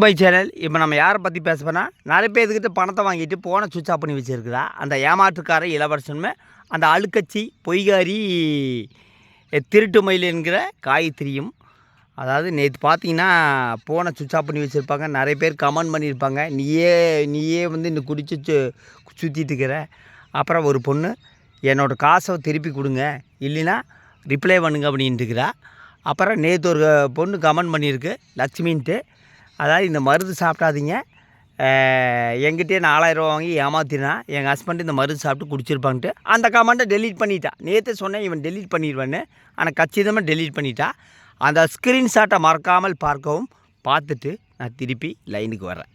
By channel. இப்போ நம்ம யாரை பற்றி பேச போனால், நிறைய பேர்த்துக்கிட்ட பணத்தை வாங்கிட்டு போனை சுவிட்ச் ஆஃப் பண்ணி வச்சுருக்குதா அந்த ஏமாற்றுக்கார இளவரசனுமே அந்த அழுக்கச்சி பொய்காரி திருட்டு மயில் என்கிற காயத்ரியும். அதாவது நேற்று பார்த்தீங்கன்னா போனை சுவிட்ச் ஆஃப் பண்ணி வச்சுருப்பாங்க. நிறைய பேர் கமெண்ட் பண்ணியிருப்பாங்க, நீயே வந்து இந்த குடிச்சு சுற்றிட்டு இருக்கிற. அப்புறம் ஒரு பொண்ணு என்னோடய காசை திருப்பி கொடுங்க, இல்லைன்னா ரிப்ளை பண்ணுங்க அப்படின்ட்டு இருக்கிறா. அப்புறம் நேற்று ஒரு பொண்ணு கமெண்ட் பண்ணியிருக்கு, லக்ஷ்மின்ட்டு. அதாவது இந்த மருந்து சாப்பிடாதீங்க, எங்கிட்டே 4000 ரூபா வாங்கி ஏமாத்தினா எங்கள் ஹஸ்பண்ட் இந்த மருந்து சாப்பிட்டு குடிச்சிருப்பான்ட்டு அந்த கமெண்ட்டை டெலீட் பண்ணிட்டா. நேற்று சொன்னேன் இவன் டெலீட் பண்ணிடுவேன்னு, ஆனால் கச்சிதமாக டெலீட் பண்ணிட்டா. அந்த ஸ்க்ரீன்ஷாட்டை மறக்காமல் பார்க்கவும். பார்த்துட்டு நான் திருப்பி லைனுக்கு வரேன்.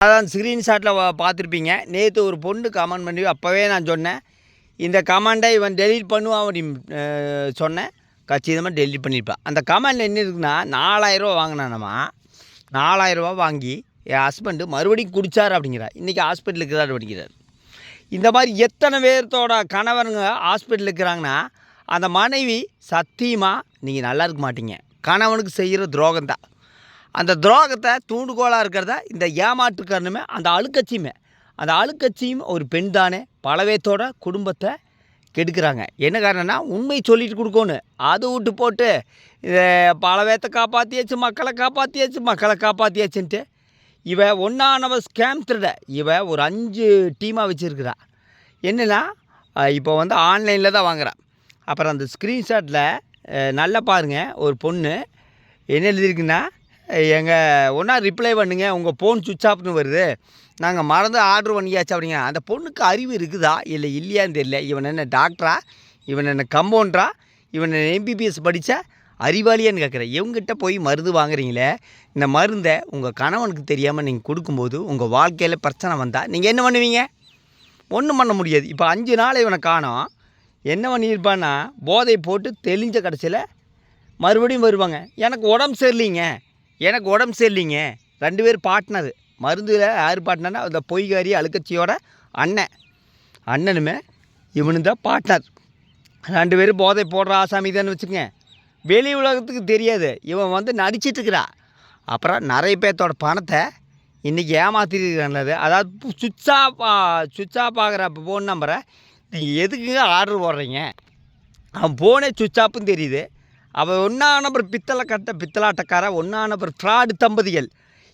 அதான் ஸ்க்ரீன்ஷாட்டில் பார்த்துருப்பீங்க. நேற்று ஒரு பொண்ணு கமெண்ட் பண்ணி அப்போவே நான் சொன்னேன், இந்த கமெண்ட்டை இவன் டெலீட் பண்ணுவான் அப்படின்னு சொன்னேன். கச்சிதமாக டெலீட் பண்ணியிருப்பான். அந்த கமெண்டில் என்ன இருக்குன்னா, 4000 ரூபா வாங்கினானம்மா. 4000 ரூபா வாங்கி என் ஹஸ்பண்டு மறுபடியும் குடித்தார் அப்படிங்கிறார். இன்றைக்கி ஹாஸ்பிட்டலில் இருக்கிறார் அப்படிங்கிறார். இந்த மாதிரி எத்தனை பேர்த்தோட கணவருங்க ஹாஸ்பிட்டலில் இருக்கிறாங்கன்னா, அந்த மனைவி சத்தியமாக நீங்கள் நல்லா இருக்க மாட்டீங்க. கணவனுக்கு செய்கிற துரோகம் தான். அந்த துரோகத்தை தூண்டுகோலாக இருக்கிறத இந்த ஏமாற்றுக்காரனுமே அந்த அழுக்கட்சியும் ஒரு பெண் தானே பல பேர்த்தோட குடும்பத்தை கெடுக்கிறாங்க. என்ன காரணம்னா, உண்மை சொல்லிட்டு கொடுக்கணும். அது விட்டு போட்டு பல பேர்த்தை காப்பாற்றியாச்சு, மக்களை காப்பாற்றியாச்சுன்ட்டு இவன் ஒன்றானவ ஸ்கேம் திருட. இவன் ஒரு 5 டீமாக வச்சுருக்கிறா. என்னென்னா, இப்போ வந்து ஆன்லைனில் தான் வாங்குறான். அப்புறம் அந்த ஸ்க்ரீன்ஷாட்டில் நல்லா பாருங்கள், ஒரு பொண்ணு என்ன எழுதியிருக்குன்னா, ஒன்றா ரிப்ளை பண்ணுங்க, உங்கள் ஃபோன் சுவிட்ச் ஆஃப்னு வருது, நாங்கள் மறந்து ஆர்டர் பண்ணியாச்சு அப்படிங்க. அந்த பொண்ணுக்கு அறிவு இருக்குதா இல்லை இல்லையான்னு தெரியல. இவன் என்ன டாக்டரா, இவன் என்ன கம்பவுண்டரா, இவன் என்ன எம்பிபிஎஸ் படித்த அறிவாளியான்னு கேட்குறேன். இவங்ககிட்ட போய் மருந்து வாங்குறீங்களே, இந்த மருந்தை உங்கள் கணவனுக்கு தெரியாமல் நீங்கள் கொடுக்கும்போது உங்கள் வாழ்க்கையில் பிரச்சனை வந்தால் நீங்கள் என்ன பண்ணுவீங்க? ஒன்றும் பண்ண முடியாது. இப்போ 5 நாள் இவனை காணோம். என்ன பண்ணியிருப்பான்னா, போதை போட்டு தெளிஞ்ச கடைசியில் மறுபடியும் வருவாங்க. எனக்கு உடம்பு சரியில்லைங்க. 2 பேர் பார்ட்னர். மருந்தில் யார் பார்ட்னர்னா, அந்த பொய்காரி அழுக்கச்சியோட அண்ணனுமே இவனு தான் பார்ட்னர். 2 பேரும் போதை போடுற ஆசாமி தானே வச்சுக்கங்க. வெளி உலகத்துக்கு தெரியாது, இவன் வந்து நடிச்சிட்ருக்கிறா. அப்புறம் நிறைய பேர்த்தோட பணத்தை இன்றைக்கி ஏமாற்றிருக்கிறானது. அதாவது சுவிட்ச் ஆஃப் ஆகிற ஃபோன் நம்பரை நீங்கள் எதுக்குங்க ஆர்டர் போடுறீங்க? அவன் ஃபோனே சுவிட்ச் ஆஃப்னு தெரியுது. அவன் 1ஆம் நம்பர் பித்தலாட்டக்கார 1ஆம் நம்பர் ஃப்ராடு தம்பதிகள்.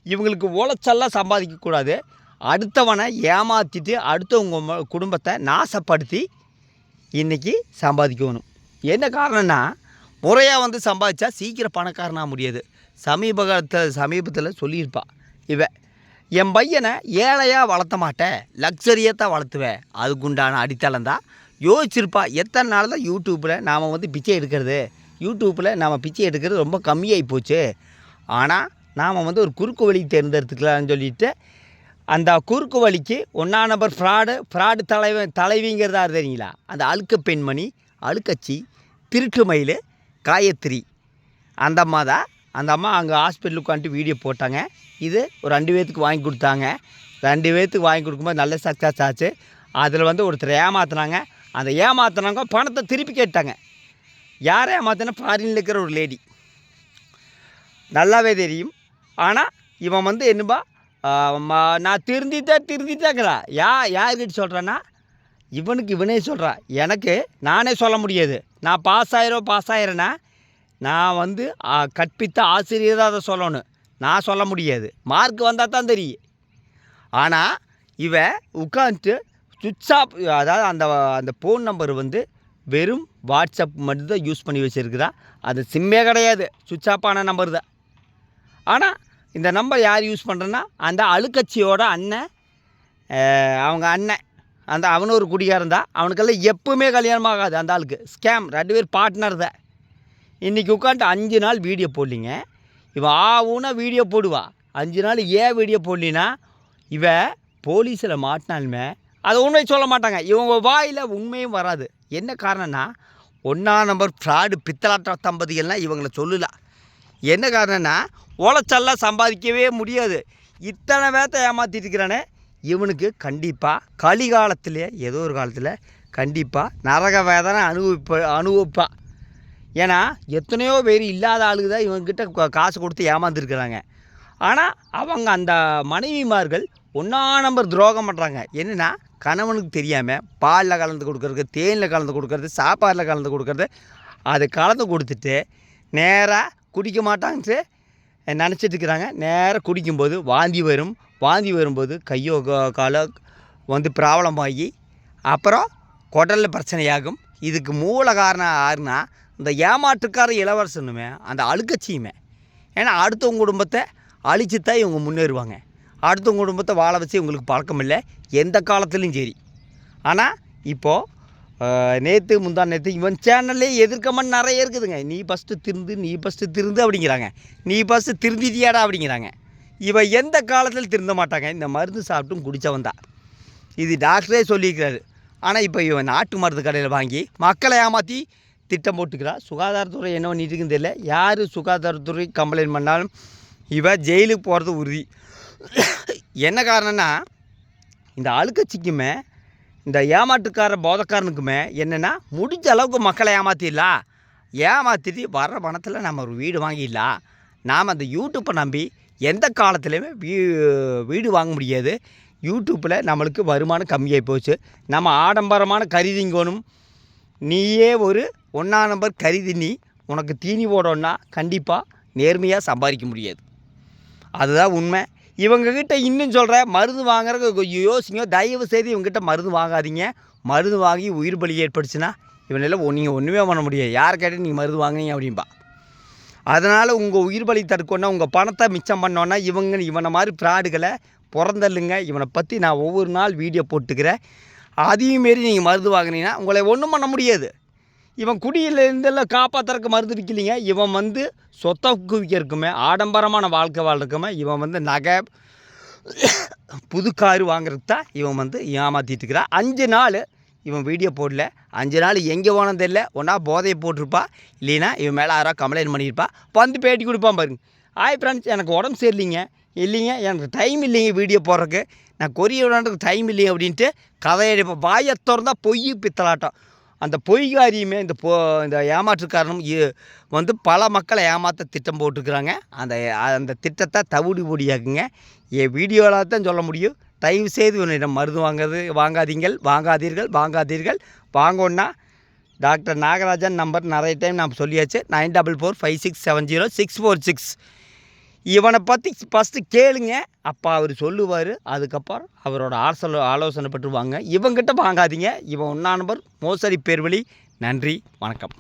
இவங்களுக்கு உழைச்செல்லாம் சம்பாதிக்கக்கூடாது. அடுத்தவனை ஏமாற்றிட்டு அடுத்தவங்க குடும்பத்தை நாசப்படுத்தி இன்றைக்கி சம்பாதிக்கணும். என்ன காரணம்னா, முறையாக வந்து சம்பாதிச்சா சீக்கிரம் பணக்காரனாக முடியாது. சமீபத்தில் சொல்லியிருப்பா என் பையனை ஏழையாக வளர்த்த மாட்டேன், லக்ஸரியாக தான் வளர்த்துவேன். அதுக்குண்டான அடித்தளம் தான் யோசிச்சிருப்பா. எத்தனை நாள் தான் யூடியூப்பில் நாம் வந்து பிச்சை எடுக்கிறது ரொம்ப கம்மியாகி போச்சு. ஆனால் நாம் வந்து ஒரு குறுக்கு வழி தேர்ந்தெடுத்துக்கலாம்னு சொல்லிட்டு அந்த குறுக்கு வழிக்கு 1ஆம் நம்பர் ஃப்ராடு தலைவிங்கிறதா தெரியுங்களா, அந்த அழுக்க பெண்மணி, அழுக்கச்சி, திருட்டு மயில், காயத்ரி, அந்த அம்மா தான். அந்த அம்மா அங்கே ஹாஸ்பிட்டலுக்கு வந்துட்டு வீடியோ போட்டாங்க. இது ஒரு 2 பேர்த்துக்கு வாங்கி கொடுத்தாங்க. 2 பேர்த்துக்கு வாங்கி கொடுக்கும்போது நல்ல சக்ஸஸ் ஆச்சு. அதில் வந்து ஒருத்தர் ஏமாற்றினாங்க. அந்த ஏமாற்றினவங்க பணத்தை திருப்பி கேட்டாங்க. யாரை ஏமாத்தினா, ஃபாரினில் இருக்கிற ஒரு லேடி, நல்லாவே தெரியும். ஆனால் இவன் வந்து என்னப்பா, நான் திருந்திட்டேங்கிறா. யார்கிட்ட சொல்கிறான்னா, இவனே சொல்கிறான். நானே சொல்ல முடியாது. நான் பாஸ் ஆகிறேன்னா நான் வந்து கற்பித்த ஆசிரியர் தான் அதை சொல்லணும். நான் சொல்ல முடியாது. மார்க் வந்தால் தான் தெரியும். ஆனால் இவன் உட்காந்துட்டு சுவிட்ச் ஆஃப், அதாவது அந்த ஃபோன் நம்பர் வந்து வெறும் வாட்ஸ்அப் மட்டும்தான் யூஸ் பண்ணி வச்சுருக்குதா. அது சிம்மே கிடையாது, சுவிட்ச் ஆஃப் ஆன நம்பர் தான். ஆனால் இந்த நம்பர் யார் யூஸ் பண்ணுறேன்னா, அந்த அழுக்கட்சியோட அண்ணன், அவங்க அண்ணன், அவனும் ஒரு குடிகாரன் தான். அவனுக்கெல்லாம் எப்பவுமே கல்யாணம் ஆகாது. அந்த ஆளுக்கு ஸ்கேம். 2 பேர் பார்ட்னர் தான். இன்றைக்கி உட்காந்துட்டு 5 நாள் வீடியோ போடலிங்க. இவன் ஆவுன்னா வீடியோ போடுவா. 5 நாள் ஏன் வீடியோ போடலின்னா, இவன் போலீஸில் மாட்டினாலுமே அதை உண்மை சொல்ல மாட்டாங்க. இவங்க வாயில் உண்மையும் வராது. என்ன காரணம்னா, 1ஆம் நம்பர் ஃப்ராடு பித்தலாட்ட தம்பதிகள்னால் இவங்களை சொல்லலாம். என்ன காரணம்னா உழைச்செல்லாம் சம்பாதிக்கவே முடியாது. இத்தனை பேர்த்த ஏமாற்றிட்டு இருக்கிறானே, இவனுக்கு கண்டிப்பாக கலிகாலத்திலே ஏதோ ஒரு காலத்தில் கண்டிப்பாக நரக வேதனை அனுபவிப்பா. ஏன்னா எத்தனையோ பேர் இல்லாத ஆளுக்கு தான் இவங்ககிட்ட காசு கொடுத்து ஏமாந்துருக்குறாங்க. ஆனால் அவங்க அந்த மனைவிமார்கள் ஒன்றா நம்பர் துரோகம் பண்ணுறாங்க. என்னென்னா கணவனுக்கு தெரியாமல் பாலில் கலந்து கொடுக்கறது, தேனில் கலந்து கொடுக்கறது, சாப்பாடில் கலந்து கொடுக்கறது, அது கலந்து கொடுத்துட்டு நேராக குடிக்க மாட்டான்ட்டு நினச்சிட்டு இருக்கிறாங்க. நேராக குடிக்கும்போது வாந்தி வரும். வாந்தி வரும்போது கையோ காலோ வந்து ப்ராப்ளம் ஆகி அப்புறம் குடலில் பிரச்சனையாகும். இதுக்கு மூல காரணம் யாருன்னா இந்த ஏமாற்றுக்கார இளவரசனுமே அந்த அழுக்கச்சியுமே. ஏன்னா அடுத்தவங்க குடும்பத்தை அழிச்சு தான் இவங்க முன்னேறுவாங்க. அடுத்தவங்க குடும்பத்தை வாழ வச்சு இவங்களுக்கு பழக்கம் இல்லை எந்த காலத்துலேயும் சரி. ஆனால் இப்போது நேற்று முந்தா நேற்று இவன் சேனல்லே எதிர்க்கமான நிறைய இருக்குதுங்க. நீ ஃபஸ்ட்டு திருந்து அப்படிங்கிறாங்க. நீ ஃபஸ்ட்டு திருந்திட்டியாடா அப்படிங்கிறாங்க. இவன் எந்த காலத்தில் திருந்த மாட்டாங்க. இந்த மருந்து சாப்பிட்டும் குடித்தவன் தான். இது டாக்டரே சொல்லியிருக்கிறாரு. ஆனால் இப்போ இவன் நாட்டு மருந்து கடையில் வாங்கி மக்களை ஏமாற்றி திட்டம் போட்டுக்கிறான். சுகாதாரத்துறை என்ன பண்ணிட்டுருக்குன்னு தெரியல. யார் சுகாதாரத்துறை கம்ப்ளைண்ட் பண்ணாலும் இவன் ஜெயிலுக்கு போகிறது உறுதி. என்ன காரணம்னா இந்த அழுக்கச்சிக்குமே இந்த ஏமாற்றுக்கார போதக்காரனுக்குமே என்னென்னா முடிஞ்ச அளவுக்கு மக்களை ஏமாற்றிடலாம். ஏமாற்றிட்டு வர்ற பணத்தில் நம்ம ஒரு வீடு வாங்கிடலாம். நாம் அந்த யூடியூப்பை நம்பி எந்த காலத்துலேயுமே வீடு வாங்க முடியாது. யூடியூப்பில் நம்மளுக்கு வருமானம் கம்மியாகி போச்சு. நம்ம ஆடம்பரமான கருதிங்கணும். நீயே ஒரு 1 நம்பர் கருதி உனக்கு தீனி போடணுன்னா கண்டிப்பாக நேர்மையாக சம்பாதிக்க முடியாது. அதுதான் உண்மை. இவங்கக்கிட்ட இன்னும் சொல்கிற மருந்து வாங்குறதுக்கு யோசிங்க. தயவு செய்து இவங்ககிட்ட மருந்து வாங்காதீங்க. மருந்து வாங்கி உயிர் பலி ஏற்படுச்சுன்னா இவனெல்லாம் நீங்கள் ஒன்றுமே பண்ண முடியாது. யார் கேட்டால் நீங்கள் மருந்து வாங்கினீங்க அப்படின்பா. அதனால் உங்கள் உயிர் பலி தடுக்கணுன்னா உங்கள் பணத்தை மிச்சம் பண்ணோன்னா இவனை மாதிரி ஃப்ராடுகளை பிறந்தல்லுங்க. இவனை பற்றி நான் ஒவ்வொரு நாள் வீடியோ போட்டுக்கிறேன். அதையும் மாரி நீங்கள் மருந்து வாங்கினீங்கன்னா உங்களை ஒன்றும் பண்ண முடியாது. இவன் குடியிலேருந்தெல்லாம் காப்பாற்றுறக்கு மருந்து விற்கலிங்க. இவன் வந்து சொத்தை குவிக்கிறதுக்குமே ஆடம்பரமான வாழ்க்கை வாழ்றதுக்குமே இவன் வந்து நகை புது காரு வாங்குறதுக்கு தான் இவன் வந்து ஏமாற்றிட்டு இருக்கிறான். 5 நாள் இவன் வீடியோ போடல. 5 நாள் எங்கே போனது தெரியல. ஒன்றா போதையை போட்டிருப்பா, இல்லைன்னா இவன் மேலே யாராவது கம்ப்ளைண்ட் பண்ணியிருப்பா. வந்து பேட்டி கொடுப்பான் பாருங்க. ஹாய் ஃப்ரெண்ட்ஸ், எனக்கு உடம்பு சரியில்லைங்க, எனக்கு டைம் இல்லைங்க வீடியோ போடுறதுக்கு, நான் கொரியர் விளாண்டுறதுக்கு டைம் இல்லைங்க அப்படின்ட்டு கதையடிப்போம். வாயை திறந்தால் பொய் பித்தலாட்டம். அந்த பொய்காரியுமே இந்த ஏமாற்றுக்காரனும் வந்து பல மக்களை ஏமாற்ற திட்டம் போட்டுருக்குறாங்க. அந்த திட்டத்தை தவிடு பொடியாக்குங்க. என் வீடியோவில் தான் சொல்ல முடியும். தயவு செய்து இவனிடம் மருந்து வாங்காதீர்கள். வாங்கோன்னா டாக்டர் நாகராஜன் நம்பர் நிறைய டைம் நான் சொல்லியாச்சு. 9445670646. இவனை பற்றி ஃபஸ்ட்டு கேளுங்க. அப்போ அவர் சொல்லுவார். அதுக்கப்புறம் அவரோட ஆலோசனை பட்டு வாங்க. இவங்கிட்ட வாங்காதீங்க. இவன் 1 நம்பர் மோசடி பேர்வழி. நன்றி, வணக்கம்.